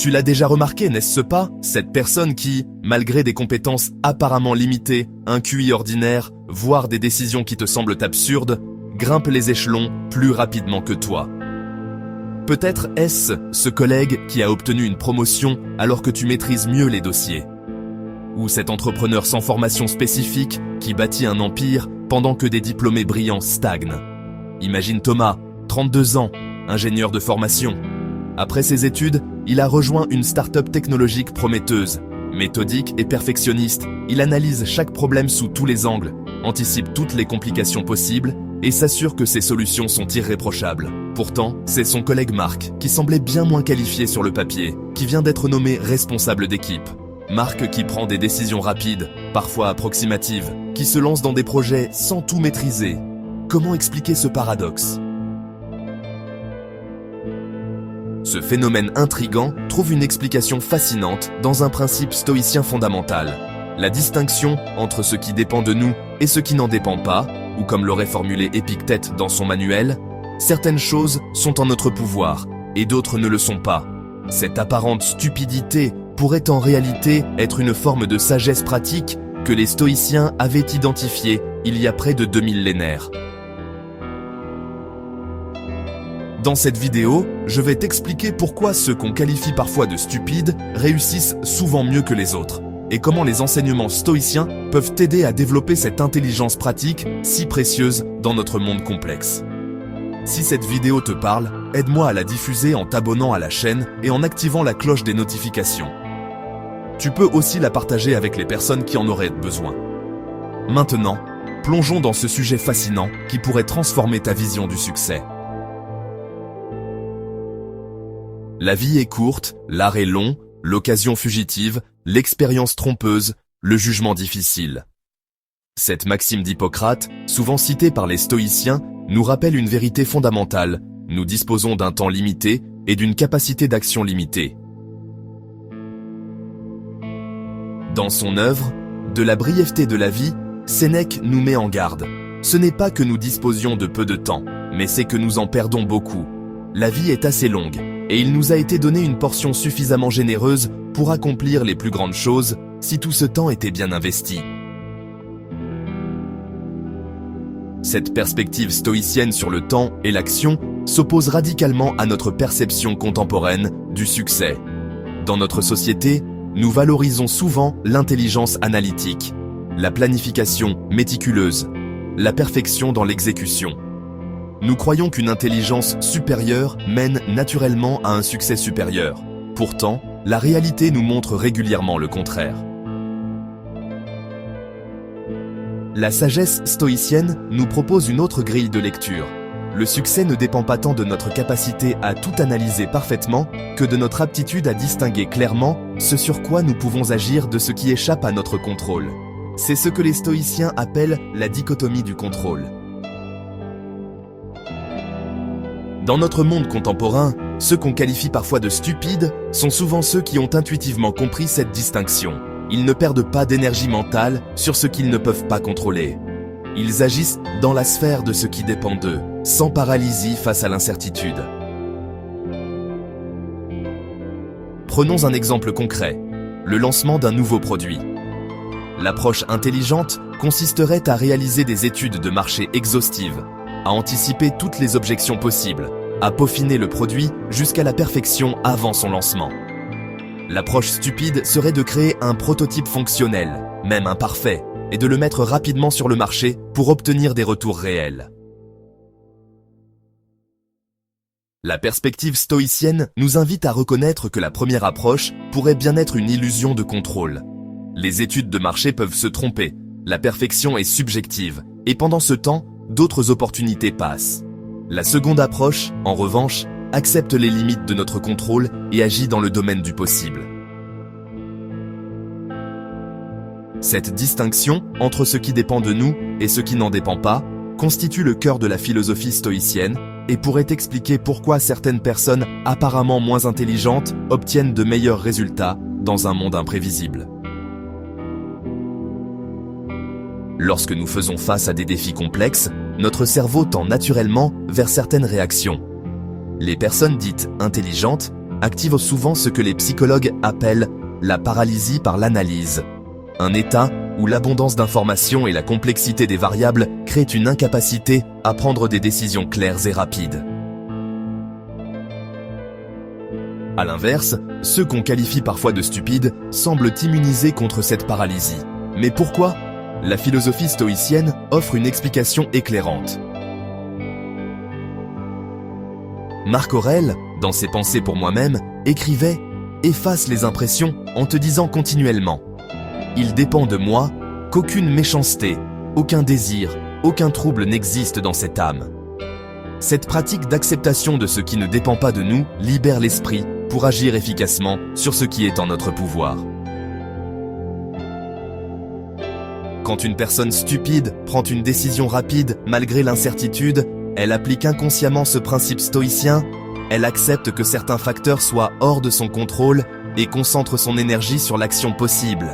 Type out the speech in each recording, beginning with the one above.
Tu l'as déjà remarqué, n'est-ce pas? Cette personne qui, malgré des compétences apparemment limitées, un QI ordinaire, voire des décisions qui te semblent absurdes, grimpe les échelons plus rapidement que toi. Peut-être est-ce ce collègue qui a obtenu une promotion alors que tu maîtrises mieux les dossiers. Ou cet entrepreneur sans formation spécifique qui bâtit un empire pendant que des diplômés brillants stagnent. Imagine Thomas, 32 ans, ingénieur de formation. Après ses études, il a rejoint une start-up technologique prometteuse. Méthodique et perfectionniste, il analyse chaque problème sous tous les angles, anticipe toutes les complications possibles et s'assure que ses solutions sont irréprochables. Pourtant, c'est son collègue Marc, qui semblait bien moins qualifié sur le papier, qui vient d'être nommé responsable d'équipe. Marc qui prend des décisions rapides, parfois approximatives, qui se lance dans des projets sans tout maîtriser. Comment expliquer ce paradoxe ? Ce phénomène intrigant trouve une explication fascinante dans un principe stoïcien fondamental. La distinction entre ce qui dépend de nous et ce qui n'en dépend pas, ou comme l'aurait formulé Épictète dans son manuel, certaines choses sont en notre pouvoir et d'autres ne le sont pas. Cette apparente stupidité pourrait en réalité être une forme de sagesse pratique que les stoïciens avaient identifiée il y a près de 2 millénaires. Dans cette vidéo, je vais t'expliquer pourquoi ceux qu'on qualifie parfois de stupides réussissent souvent mieux que les autres, et comment les enseignements stoïciens peuvent t'aider à développer cette intelligence pratique si précieuse dans notre monde complexe. Si cette vidéo te parle, aide-moi à la diffuser en t'abonnant à la chaîne et en activant la cloche des notifications. Tu peux aussi la partager avec les personnes qui en auraient besoin. Maintenant, plongeons dans ce sujet fascinant qui pourrait transformer ta vision du succès. La vie est courte, l'art est long, l'occasion fugitive, l'expérience trompeuse, le jugement difficile. Cette maxime d'Hippocrate, souvent citée par les stoïciens, nous rappelle une vérité fondamentale. Nous disposons d'un temps limité et d'une capacité d'action limitée. Dans son œuvre, De la brièveté de la vie, Sénèque nous met en garde. Ce n'est pas que nous disposions de peu de temps, mais c'est que nous en perdons beaucoup. La vie est assez longue, et il nous a été donné une portion suffisamment généreuse pour accomplir les plus grandes choses, si tout ce temps était bien investi. Cette perspective stoïcienne sur le temps et l'action s'oppose radicalement à notre perception contemporaine du succès. Dans notre société, nous valorisons souvent l'intelligence analytique, la planification méticuleuse, la perfection dans l'exécution. Nous croyons qu'une intelligence supérieure mène naturellement à un succès supérieur. Pourtant, la réalité nous montre régulièrement le contraire. La sagesse stoïcienne nous propose une autre grille de lecture. Le succès ne dépend pas tant de notre capacité à tout analyser parfaitement que de notre aptitude à distinguer clairement ce sur quoi nous pouvons agir de ce qui échappe à notre contrôle. C'est ce que les stoïciens appellent la dichotomie du contrôle. Dans notre monde contemporain, ceux qu'on qualifie parfois de stupides sont souvent ceux qui ont intuitivement compris cette distinction. Ils ne perdent pas d'énergie mentale sur ce qu'ils ne peuvent pas contrôler. Ils agissent dans la sphère de ce qui dépend d'eux, sans paralysie face à l'incertitude. Prenons un exemple concret, le lancement d'un nouveau produit. L'approche intelligente consisterait à réaliser des études de marché exhaustives, à anticiper toutes les objections possibles, à peaufiner le produit jusqu'à la perfection avant son lancement. L'approche stupide serait de créer un prototype fonctionnel, même imparfait, et de le mettre rapidement sur le marché pour obtenir des retours réels. La perspective stoïcienne nous invite à reconnaître que la première approche pourrait bien être une illusion de contrôle. Les études de marché peuvent se tromper, la perfection est subjective, et pendant ce temps, d'autres opportunités passent. La seconde approche, en revanche, accepte les limites de notre contrôle et agit dans le domaine du possible. Cette distinction entre ce qui dépend de nous et ce qui n'en dépend pas constitue le cœur de la philosophie stoïcienne et pourrait expliquer pourquoi certaines personnes apparemment moins intelligentes obtiennent de meilleurs résultats dans un monde imprévisible. Lorsque nous faisons face à des défis complexes, notre cerveau tend naturellement vers certaines réactions. Les personnes dites intelligentes active souvent ce que les psychologues appellent la paralysie par l'analyse. Un état où l'abondance d'informations et la complexité des variables créent une incapacité à prendre des décisions claires et rapides. À l'inverse, ceux qu'on qualifie parfois de stupides semblent immunisés contre cette paralysie. Mais pourquoi ? La philosophie stoïcienne offre une explication éclairante. Marc Aurèle, dans ses Pensées pour moi-même, écrivait « Efface les impressions en te disant continuellement « Il dépend de moi qu'aucune méchanceté, aucun désir, aucun trouble n'existe dans cette âme. » Cette pratique d'acceptation de ce qui ne dépend pas de nous libère l'esprit pour agir efficacement sur ce qui est en notre pouvoir. Quand une personne stupide prend une décision rapide malgré l'incertitude, elle applique inconsciemment ce principe stoïcien, elle accepte que certains facteurs soient hors de son contrôle et concentre son énergie sur l'action possible.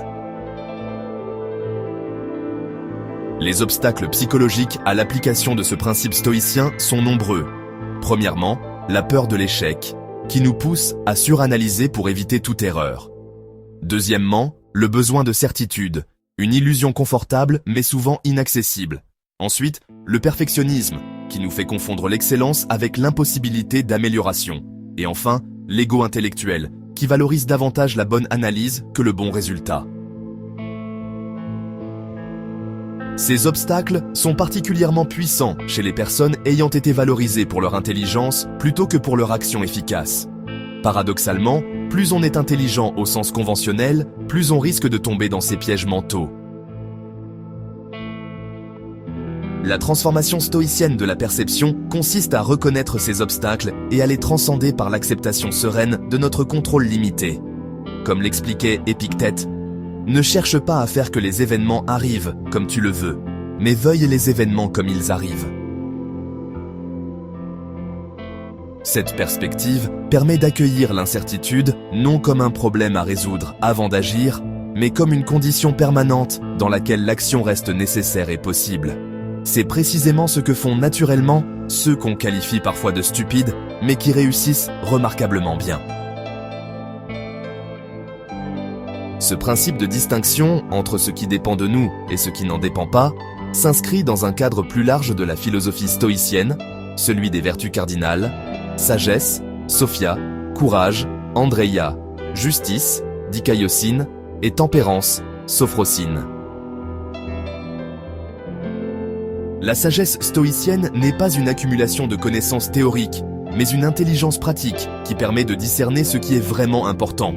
Les obstacles psychologiques à l'application de ce principe stoïcien sont nombreux. Premièrement, la peur de l'échec, qui nous pousse à suranalyser pour éviter toute erreur. Deuxièmement, le besoin de certitude, une illusion confortable mais souvent inaccessible. Ensuite, le perfectionnisme, qui nous fait confondre l'excellence avec l'impossibilité d'amélioration. Et enfin, l'ego intellectuel, qui valorise davantage la bonne analyse que le bon résultat. Ces obstacles sont particulièrement puissants chez les personnes ayant été valorisées pour leur intelligence plutôt que pour leur action efficace. Paradoxalement, plus on est intelligent au sens conventionnel, plus on risque de tomber dans ces pièges mentaux. La transformation stoïcienne de la perception consiste à reconnaître ces obstacles et à les transcender par l'acceptation sereine de notre contrôle limité. Comme l'expliquait Épictète, ne cherche pas à faire que les événements arrivent comme tu le veux, mais veuille les événements comme ils arrivent. Cette perspective permet d'accueillir l'incertitude non comme un problème à résoudre avant d'agir, mais comme une condition permanente dans laquelle l'action reste nécessaire et possible. C'est précisément ce que font naturellement ceux qu'on qualifie parfois de stupides, mais qui réussissent remarquablement bien. Ce principe de distinction entre ce qui dépend de nous et ce qui n'en dépend pas s'inscrit dans un cadre plus large de la philosophie stoïcienne, celui des vertus cardinales, sagesse, Sophia, courage, Andreia, justice, dikaiosine et tempérance, sophrosine. La sagesse stoïcienne n'est pas une accumulation de connaissances théoriques, mais une intelligence pratique qui permet de discerner ce qui est vraiment important.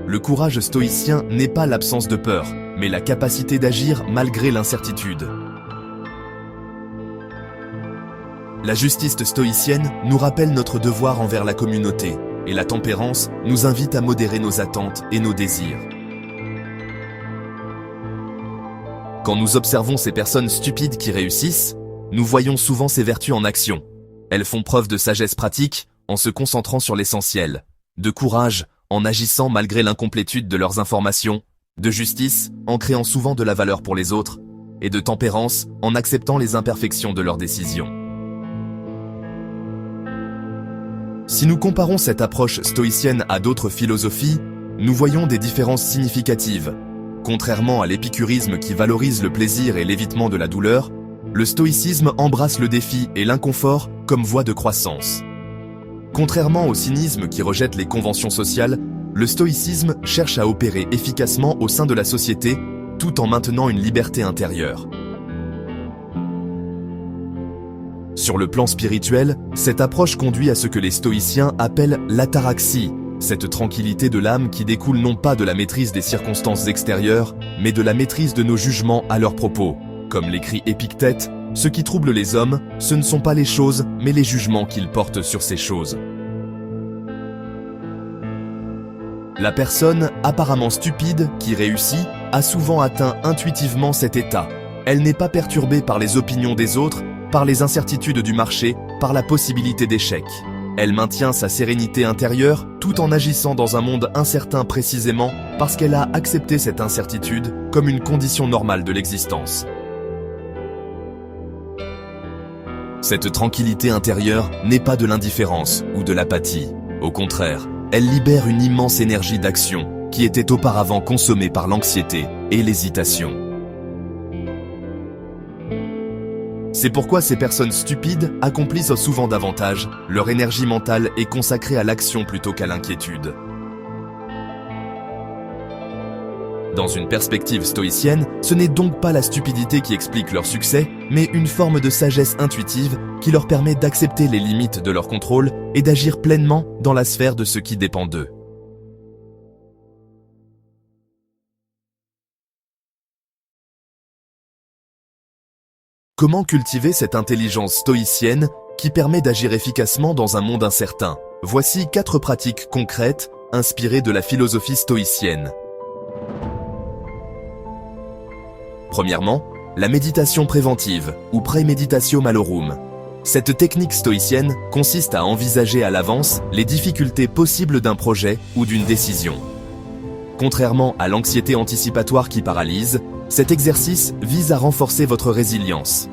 Le courage stoïcien n'est pas l'absence de peur, mais la capacité d'agir malgré l'incertitude. La justice stoïcienne nous rappelle notre devoir envers la communauté, et la tempérance nous invite à modérer nos attentes et nos désirs. Quand nous observons ces personnes stupides qui réussissent, nous voyons souvent ces vertus en action. Elles font preuve de sagesse pratique en se concentrant sur l'essentiel, de courage en agissant malgré l'incomplétude de leurs informations, de justice en créant souvent de la valeur pour les autres, et de tempérance en acceptant les imperfections de leurs décisions. Si nous comparons cette approche stoïcienne à d'autres philosophies, nous voyons des différences significatives. Contrairement à l'épicurisme qui valorise le plaisir et l'évitement de la douleur, le stoïcisme embrasse le défi et l'inconfort comme voie de croissance. Contrairement au cynisme qui rejette les conventions sociales, le stoïcisme cherche à opérer efficacement au sein de la société tout en maintenant une liberté intérieure. Sur le plan spirituel, cette approche conduit à ce que les stoïciens appellent l'ataraxie, cette tranquillité de l'âme qui découle non pas de la maîtrise des circonstances extérieures, mais de la maîtrise de nos jugements à leur propos. Comme l'écrit Épictète, ce qui trouble les hommes, ce ne sont pas les choses, mais les jugements qu'ils portent sur ces choses. La personne apparemment stupide qui réussit a souvent atteint intuitivement cet état. Elle n'est pas perturbée par les opinions des autres, par les incertitudes du marché, par la possibilité d'échec. Elle maintient sa sérénité intérieure tout en agissant dans un monde incertain précisément parce qu'elle a accepté cette incertitude comme une condition normale de l'existence. Cette tranquillité intérieure n'est pas de l'indifférence ou de l'apathie. Au contraire, elle libère une immense énergie d'action qui était auparavant consommée par l'anxiété et l'hésitation. C'est pourquoi ces personnes stupides accomplissent souvent davantage, leur énergie mentale est consacrée à l'action plutôt qu'à l'inquiétude. Dans une perspective stoïcienne, ce n'est donc pas la stupidité qui explique leur succès, mais une forme de sagesse intuitive qui leur permet d'accepter les limites de leur contrôle et d'agir pleinement dans la sphère de ce qui dépend d'eux. Comment cultiver cette intelligence stoïcienne qui permet d'agir efficacement dans un monde incertain? Voici 4 pratiques concrètes inspirées de la philosophie stoïcienne. Premièrement, la méditation préventive, ou praemeditatio malorum. Cette technique stoïcienne consiste à envisager à l'avance les difficultés possibles d'un projet ou d'une décision. Contrairement à l'anxiété anticipatoire qui paralyse, cet exercice vise à renforcer votre résilience.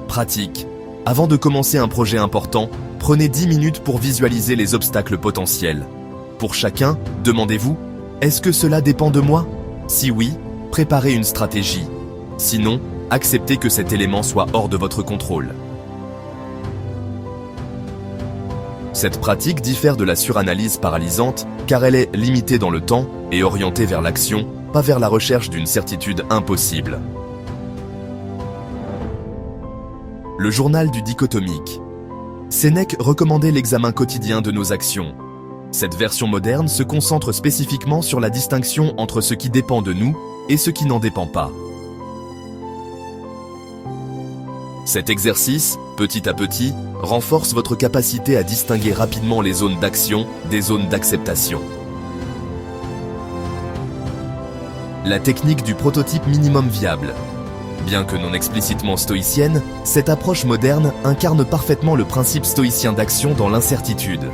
Pratique. Avant de commencer un projet important, prenez 10 minutes pour visualiser les obstacles potentiels. Pour chacun, demandez-vous: est-ce que cela dépend de moi? Si oui, préparez une stratégie. Sinon, acceptez que cet élément soit hors de votre contrôle. Cette pratique diffère de la suranalyse paralysante car elle est limitée dans le temps et orientée vers l'action, pas vers la recherche d'une certitude impossible. Le journal du dichotomique. Sénèque recommandait l'examen quotidien de nos actions. Cette version moderne se concentre spécifiquement sur la distinction entre ce qui dépend de nous et ce qui n'en dépend pas. Cet exercice, petit à petit, renforce votre capacité à distinguer rapidement les zones d'action des zones d'acceptation. La technique du prototype minimum viable. Bien que non explicitement stoïcienne, cette approche moderne incarne parfaitement le principe stoïcien d'action dans l'incertitude.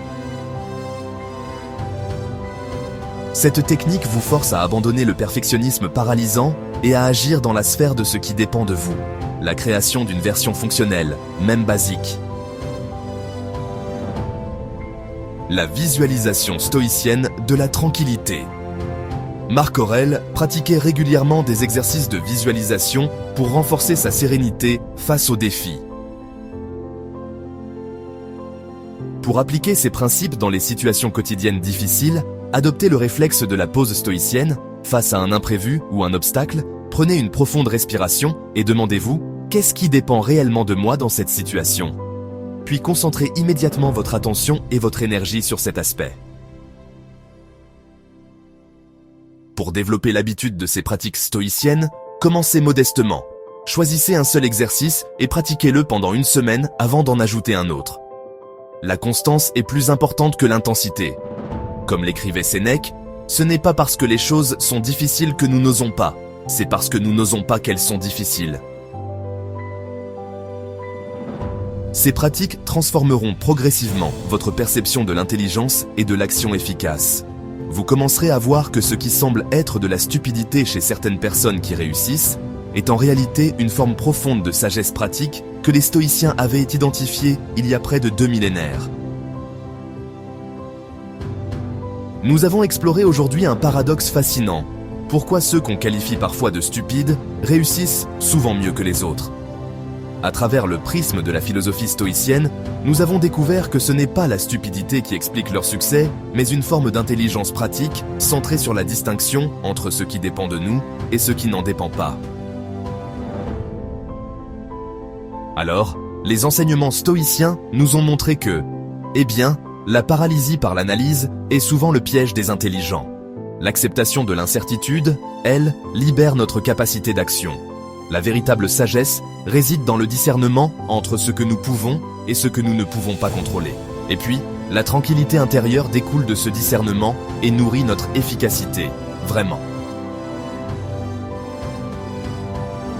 Cette technique vous force à abandonner le perfectionnisme paralysant et à agir dans la sphère de ce qui dépend de vous. La création d'une version fonctionnelle, même basique. La visualisation stoïcienne de la tranquillité. Marc Aurèle pratiquait régulièrement des exercices de visualisation pour renforcer sa sérénité face aux défis. Pour appliquer ces principes dans les situations quotidiennes difficiles, adoptez le réflexe de la pause stoïcienne. Face à un imprévu ou un obstacle, prenez une profonde respiration et demandez-vous: qu'est-ce qui dépend réellement de moi dans cette situation? Puis concentrez immédiatement votre attention et votre énergie sur cet aspect. Pour développer l'habitude de ces pratiques stoïciennes, commencez modestement. Choisissez un seul exercice et pratiquez-le pendant une semaine avant d'en ajouter un autre. La constance est plus importante que l'intensité. Comme l'écrivait Sénèque, ce n'est pas parce que les choses sont difficiles que nous n'osons pas, c'est parce que nous n'osons pas qu'elles sont difficiles. Ces pratiques transformeront progressivement votre perception de l'intelligence et de l'action efficace. Vous commencerez à voir que ce qui semble être de la stupidité chez certaines personnes qui réussissent est en réalité une forme profonde de sagesse pratique que les stoïciens avaient identifiée il y a près de 2 millénaires. Nous avons exploré aujourd'hui un paradoxe fascinant. Pourquoi ceux qu'on qualifie parfois de stupides réussissent souvent mieux que les autres? À travers le prisme de la philosophie stoïcienne, nous avons découvert que ce n'est pas la stupidité qui explique leur succès, mais une forme d'intelligence pratique centrée sur la distinction entre ce qui dépend de nous et ce qui n'en dépend pas. Alors, les enseignements stoïciens nous ont montré que, la paralysie par l'analyse est souvent le piège des intelligents. L'acceptation de l'incertitude, elle, libère notre capacité d'action. La véritable sagesse réside dans le discernement entre ce que nous pouvons et ce que nous ne pouvons pas contrôler. Et puis, la tranquillité intérieure découle de ce discernement et nourrit notre efficacité, vraiment.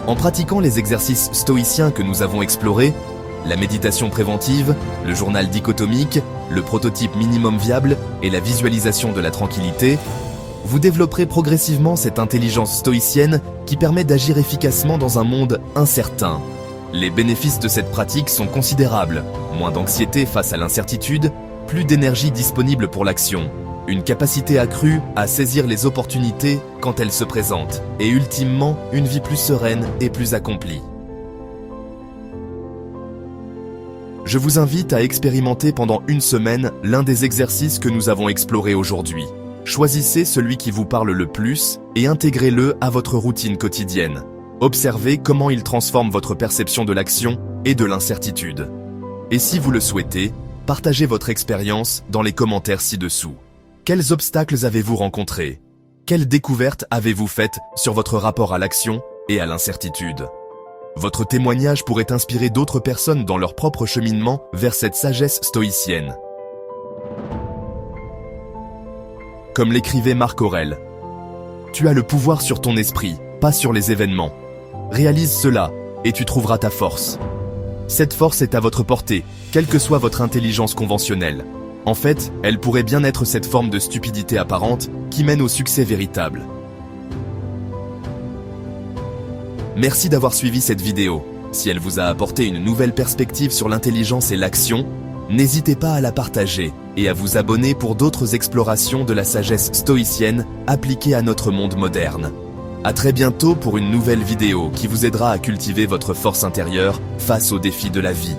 En pratiquant les exercices stoïciens que nous avons explorés, la méditation préventive, le journal dichotomique, le prototype minimum viable et la visualisation de la tranquillité, vous développerez progressivement cette intelligence stoïcienne qui permet d'agir efficacement dans un monde incertain. Les bénéfices de cette pratique sont considérables. Moins d'anxiété face à l'incertitude, plus d'énergie disponible pour l'action, une capacité accrue à saisir les opportunités quand elles se présentent, et ultimement, une vie plus sereine et plus accomplie. Je vous invite à expérimenter pendant une semaine l'un des exercices que nous avons explorés aujourd'hui. Choisissez celui qui vous parle le plus et intégrez-le à votre routine quotidienne. Observez comment il transforme votre perception de l'action et de l'incertitude. Et si vous le souhaitez, partagez votre expérience dans les commentaires ci-dessous. Quels obstacles avez-vous rencontrés? Quelles découvertes avez-vous faites sur votre rapport à l'action et à l'incertitude? Votre témoignage pourrait inspirer d'autres personnes dans leur propre cheminement vers cette sagesse stoïcienne. Comme l'écrivait Marc Aurèle, « Tu as le pouvoir sur ton esprit, pas sur les événements. Réalise cela, et tu trouveras ta force. Cette force est à votre portée, quelle que soit votre intelligence conventionnelle. En fait, elle pourrait bien être cette forme de stupidité apparente qui mène au succès véritable. » Merci d'avoir suivi cette vidéo. Si elle vous a apporté une nouvelle perspective sur l'intelligence et l'action, n'hésitez pas à la partager et à vous abonner pour d'autres explorations de la sagesse stoïcienne appliquée à notre monde moderne. À très bientôt pour une nouvelle vidéo qui vous aidera à cultiver votre force intérieure face aux défis de la vie.